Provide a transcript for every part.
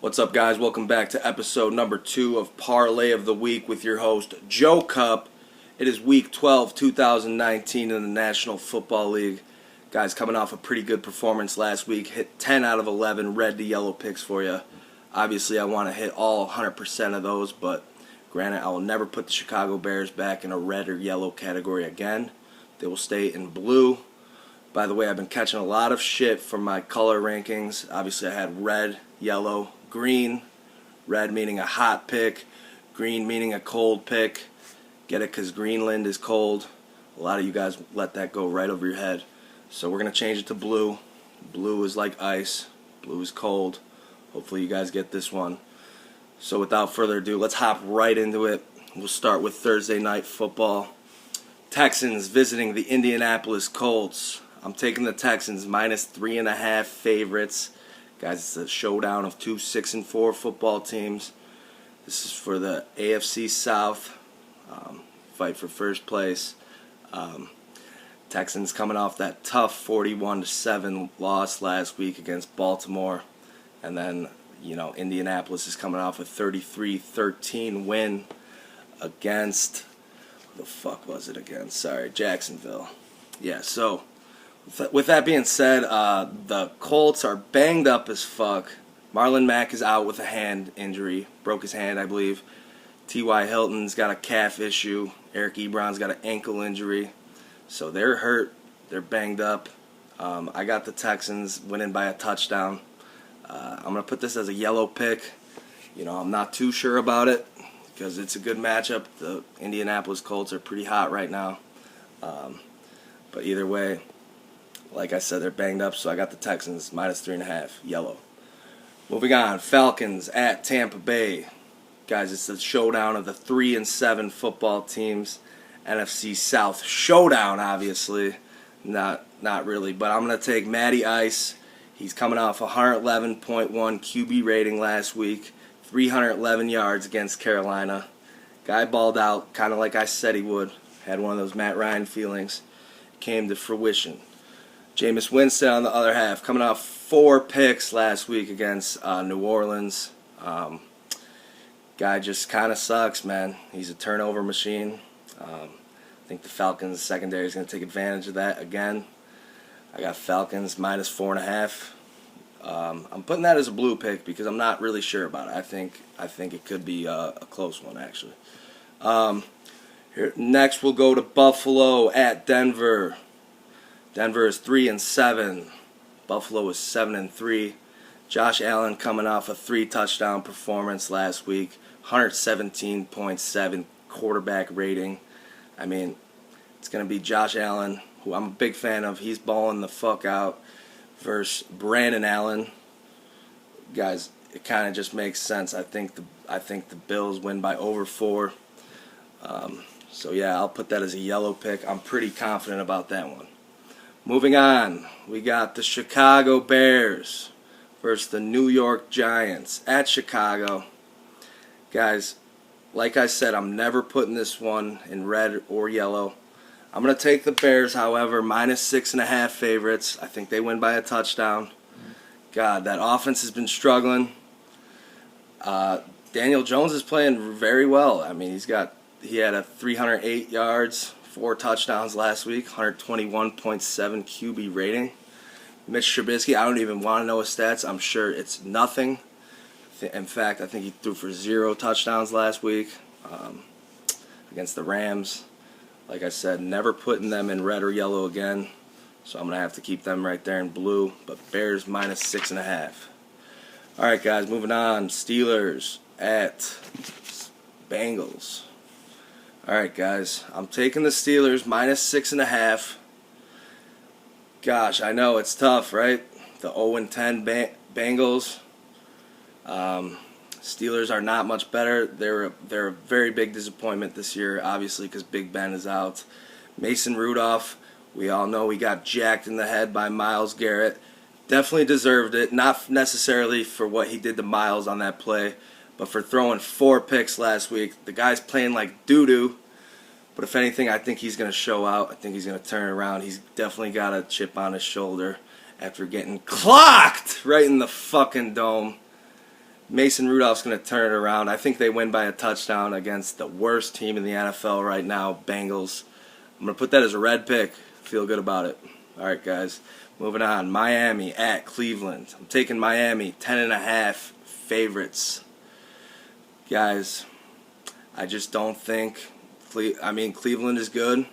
What's up, guys? Welcome back to episode number 2 of Parlay of the Week with your host, Joe Cup. It is week 12, 2019 in the National Football League. Guys, coming off a pretty good performance last week, hit 10 out of 11 red to yellow picks for you. Obviously, I want to hit all 100% of those, but granted, I will never put the Chicago Bears back in a red or yellow category again. They will stay in blue. By the way, I've been catching a lot of shit from my color rankings. Obviously, I had red, yellow, green. Red meaning a hot pick, green meaning a cold pick. Get it? Because Greenland is cold. A lot of you guys let that go right over your head. So we're going to change it to blue. Blue is like ice. Blue is cold. Hopefully you guys get this one. So without further ado, let's hop right into it. We'll start with Thursday night football. Texans visiting the Indianapolis Colts. I'm taking the Texans minus 3.5 favorites. Guys, it's a showdown of two 6-4 football teams. This is for the AFC South. Fight for first place. Texans coming off that tough 41-7 loss last week against Baltimore. And then, Indianapolis is coming off a 33-13 win against, who the fuck was it against? Sorry, Jacksonville. Yeah, so with that being said, the Colts are banged up as fuck. Marlon Mack is out with a hand injury. Broke his hand, I believe. T.Y. Hilton's got a calf issue. Eric Ebron's got an ankle injury. So they're hurt. They're banged up. I got the Texans winning by a touchdown. I'm going to put this as a yellow pick. I'm not too sure about it because it's a good matchup. The Indianapolis Colts are pretty hot right now. But either way, like I said, they're banged up, so I got the Texans minus 3.5, yellow. Moving on, Falcons at Tampa Bay. Guys, it's the showdown of the 3-7 football teams. NFC South showdown, obviously. Not really, but I'm going to take Matty Ice. He's coming off a 111.1 QB rating last week, 311 yards against Carolina. Guy balled out, kind of like I said he would. Had one of those Matt Ryan feelings. Came to fruition. Jameis Winston on the other half, coming off 4 picks last week against New Orleans. Guy just kind of sucks, man. He's a turnover machine. I think the Falcons secondary is going to take advantage of that again. I got Falcons minus 4.5. I'm putting that as a blue pick because I'm not really sure about it. I think it could be a close one, actually. Next, we'll go to Buffalo at Denver. Denver is 3-7. Buffalo is 7-3. Josh Allen coming off a 3-touchdown performance last week, 117.7 quarterback rating. I mean, it's going to be Josh Allen, who I'm a big fan of. He's balling the fuck out, versus Brandon Allen. Guys, it kind of just makes sense. I think the Bills win by over 4. So yeah, I'll put that as a yellow pick. I'm pretty confident about that one. Moving on, we got the Chicago Bears versus the New York Giants at Chicago. Guys, like I said, I'm never putting this one in red or yellow. I'm going to take the Bears, however, minus 6.5 favorites. I think they win by a touchdown. God, that offense has been struggling. Daniel Jones is playing very well. I mean, he had a 308 yards, 4 touchdowns last week, 121.7 QB rating. Mitch Trubisky, I don't even want to know his stats. I'm sure it's nothing. In fact, I think he threw for 0 touchdowns last week against the Rams. Like I said, never putting them in red or yellow again. So I'm going to have to keep them right there in blue. But Bears minus 6.5. All right, guys, moving on. Steelers at Bengals. All right, guys, I'm taking the Steelers minus 6.5. Gosh, I know it's tough, right? The 0-10 Bengals. Steelers are not much better. They're a very big disappointment this year, obviously, because Big Ben is out. Mason Rudolph, we all know he got jacked in the head by Myles Garrett. Definitely deserved it, not necessarily for what he did to Myles on that play, but for throwing 4 picks last week. The guy's playing like doo-doo, but if anything, I think he's going to show out. I think he's going to turn around. He's definitely got a chip on his shoulder after getting clocked right in the fucking dome. Mason Rudolph's going to turn it around. I think they win by a touchdown against the worst team in the NFL right now, Bengals. I'm going to put that as a red pick. Feel good about it. All right, guys. Moving on. Miami at Cleveland. I'm taking Miami 10.5 favorites. Guys, I just don't think... Cleveland is good.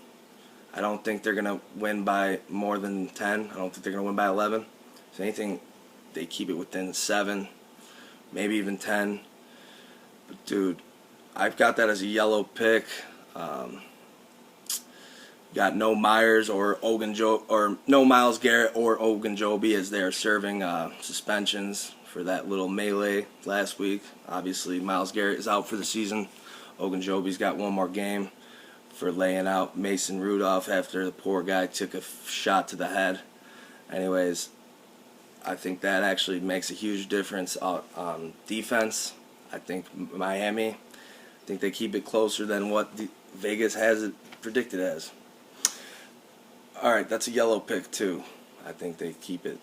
I don't think they're going to win by more than 10. I don't think they're going to win by 11. If anything, they keep it within 7, maybe even 10. But, dude, I've got that as a yellow pick. Got no Myers or no Myles Garrett or Ogunjobi as they're serving suspensions for that little melee last week. Obviously, Myles Garrett is out for the season. Ogunjobi's got one more game for laying out Mason Rudolph after the poor guy took a shot to the head. Anyways, I think that actually makes a huge difference on defense. I think Miami, they keep it closer than what Vegas has it predicted as. All right, that's a yellow pick too. I think they keep it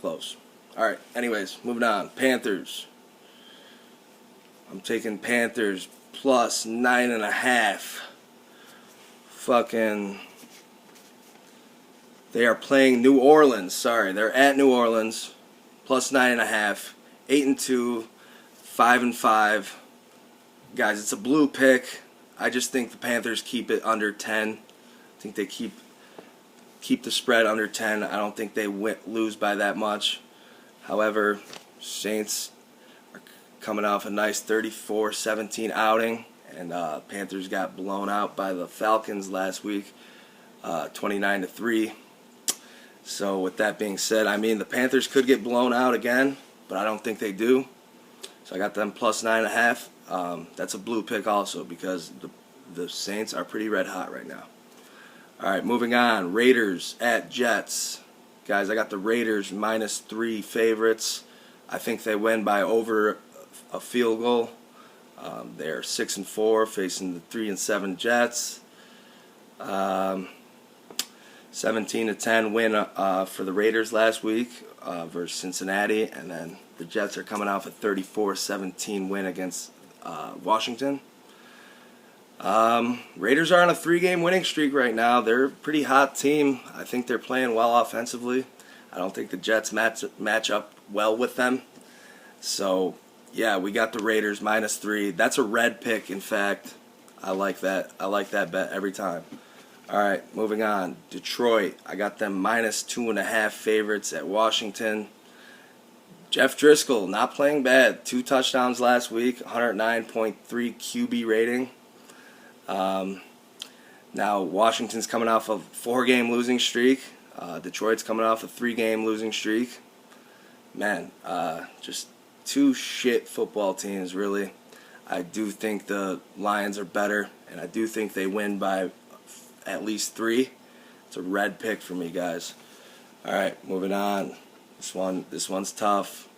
close. All right, anyways, moving on. Panthers. I'm taking Panthers plus 9.5. They are playing New Orleans. Sorry, they're at New Orleans. Plus 9.5. 8-2. 5-5. Guys, it's a blue pick. I just think the Panthers keep it under 10. I think they keep the spread under 10. I don't think they lose by that much. However, Saints are coming off a nice 34-17 outing, and Panthers got blown out by the Falcons last week, 29-3. So with that being said, the Panthers could get blown out again, but I don't think they do. So I got them plus 9.5. That's a blue pick also because the Saints are pretty red hot right now. All right, moving on. Raiders at Jets. Guys, I got the Raiders -3 favorites. I think they win by over a field goal. They're 6-4 facing the 3-7 Jets. 17-10 win for the Raiders last week versus Cincinnati, and then the Jets are coming off a 34-17 win against Washington. Raiders are on a 3-game winning streak right now. They're a pretty hot team. I think they're playing well offensively. I don't think the Jets match up well with them. So, yeah, we got the Raiders -3. That's a red pick, in fact. I like that. I like that bet every time. All right, moving on. Detroit. I got them -2.5 favorites at Washington. Jeff Driscoll, not playing bad. 2 touchdowns last week, 109.3 QB rating. Now, Washington's coming off a 4-game losing streak. Detroit's coming off a 3-game losing streak. Man, just 2 shit football teams, really. I do think the Lions are better, and I do think they win by at least 3. It's a red pick for me, guys. All right, moving on. This one's tough.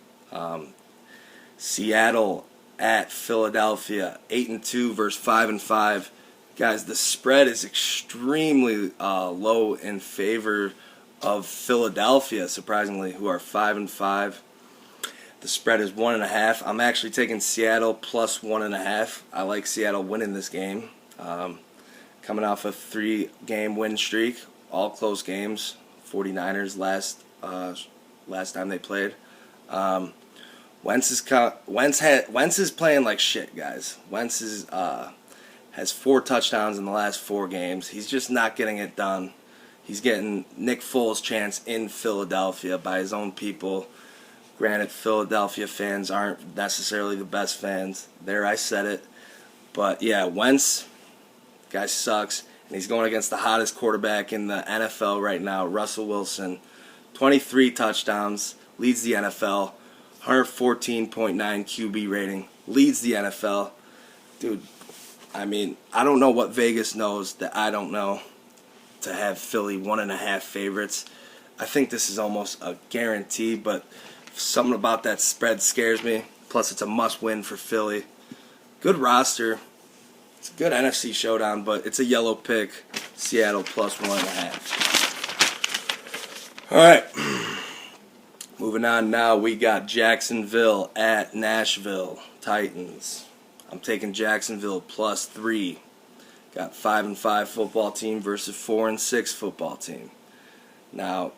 Seattle at Philadelphia, 8-2 versus 5-5. Guys, the spread is extremely low in favor of Philadelphia, surprisingly, who are 5-5. The spread is 1.5. I'm actually taking Seattle plus 1.5. I like Seattle winning this game. Coming off a 3-game win streak, all close games. 49ers last time they played. Wentz is playing like shit, guys. Wentz has 4 touchdowns in the last 4 games. He's just not getting it done. He's getting Nick Foles' chance in Philadelphia by his own people. Granted, Philadelphia fans aren't necessarily the best fans. There, I said it. But yeah, Wentz, guy sucks. And he's going against the hottest quarterback in the NFL right now, Russell Wilson. 23 touchdowns, leads the NFL. 114.9 QB rating, leads the NFL. Dude, I don't know what Vegas knows that I don't know to have Philly 1.5 favorites. I think this is almost a guarantee, but something about that spread scares me. Plus, it's a must-win for Philly. Good roster. It's a good NFC showdown, but it's a yellow pick. Seattle plus 1.5. All right. Moving on now, we got Jacksonville at Nashville Titans. I'm taking Jacksonville +3. Got 5-5 football team versus 4-6 football team. Now,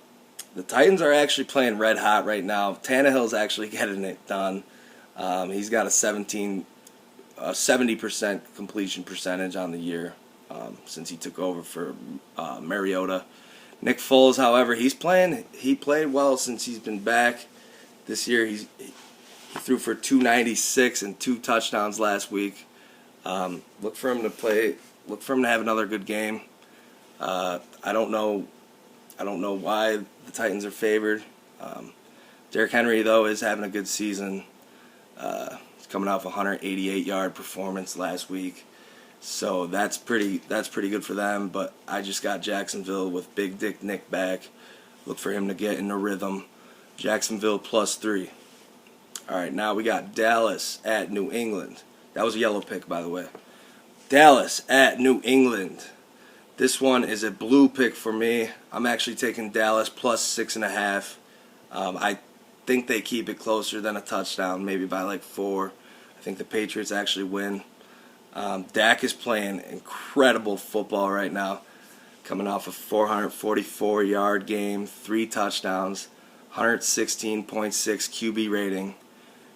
the Titans are actually playing red hot right now. Tannehill's actually getting it done. He's got a 70% completion percentage on the year since he took over for Mariota. Nick Foles, however, he played well since he's been back. This year he threw for 296 and 2 touchdowns last week. Look for him to have another good game. I don't know why the Titans are favored. Derrick Henry, though, is having a good season. He's coming off a 188-yard performance last week. So that's pretty good for them, but I just got Jacksonville with Big Dick Nick back. Look for him to get in a rhythm. Jacksonville +3. All right, now we got Dallas at New England. That was a yellow pick, by the way. Dallas at New England. This one is a blue pick for me. I'm actually taking Dallas +6.5. I think they keep it closer than a touchdown, maybe by like 4. I think the Patriots actually win. Dak is playing incredible football right now, coming off a 444-yard game, 3 touchdowns, 116.6 QB rating.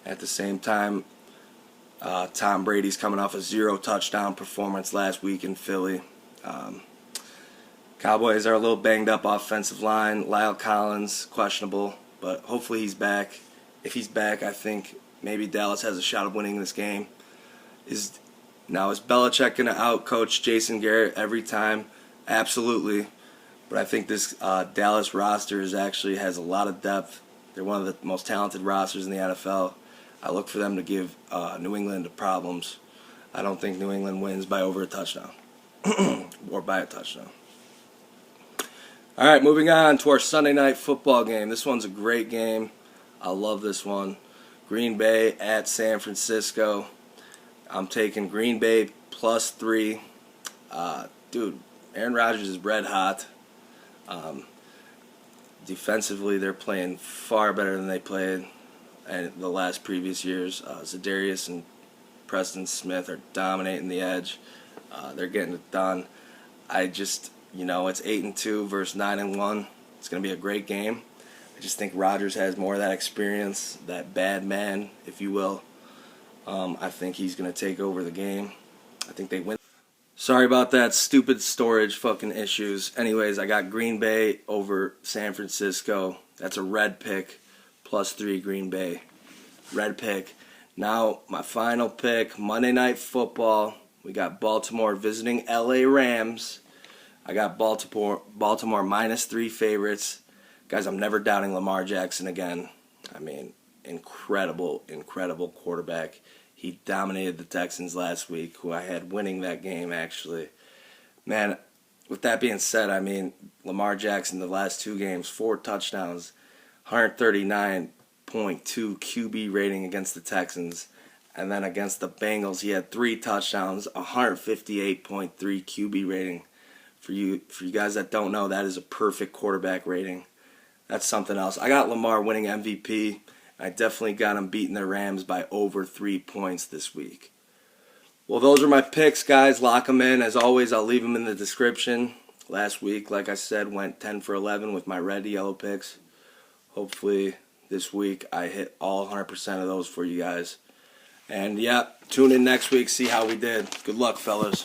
At the same time, Tom Brady's coming off a 0 touchdown performance last week in Philly. Cowboys are a little banged up offensive line. Lyle Collins, questionable, but hopefully he's back. If he's back, I think maybe Dallas has a shot of winning this game. Is Belichick going to outcoach Jason Garrett every time? Absolutely. But I think this Dallas roster actually has a lot of depth. They're one of the most talented rosters in the NFL. I look for them to give New England problems. I don't think New England wins by over a touchdown or by a touchdown. All right, moving on to our Sunday night football game. This one's a great game. I love this one. Green Bay at San Francisco. I'm taking Green Bay +3. Dude, Aaron Rodgers is red hot. Defensively, they're playing far better than they played in the last previous years. Za'Darius and Preston Smith are dominating the edge. They're getting it done. It's 8-2 versus 9-1. It's going to be a great game. I just think Rodgers has more of that experience, that bad man, if you will. I think he's going to take over the game. I think they win. Sorry about that stupid storage fucking issues. Anyways, I got Green Bay over San Francisco. That's a red pick. +3 Green Bay. Red pick. Now, my final pick, Monday Night Football. We got Baltimore visiting LA Rams. I got Baltimore -3 favorites. Guys, I'm never doubting Lamar Jackson again. I mean, incredible quarterback. He dominated the Texans last week, who I had winning that game, actually. Man, with that being said, I mean, Lamar Jackson, the last 2 games, 4 touchdowns, 139.2 QB rating against the Texans. And then against the Bengals, he had 3 touchdowns, 158.3 QB rating. For you guys that don't know, that is a perfect quarterback rating. That's something else. I got Lamar winning MVP. I definitely got him beating the Rams by over 3 points this week. Well, those are my picks, guys. Lock them in. As always, I'll leave them in the description. Last week, like I said, went 10 for 11 with my red to yellow picks. Hopefully, this week, I hit all 100% of those for you guys. And, yeah, tune in next week, see how we did. Good luck, fellas.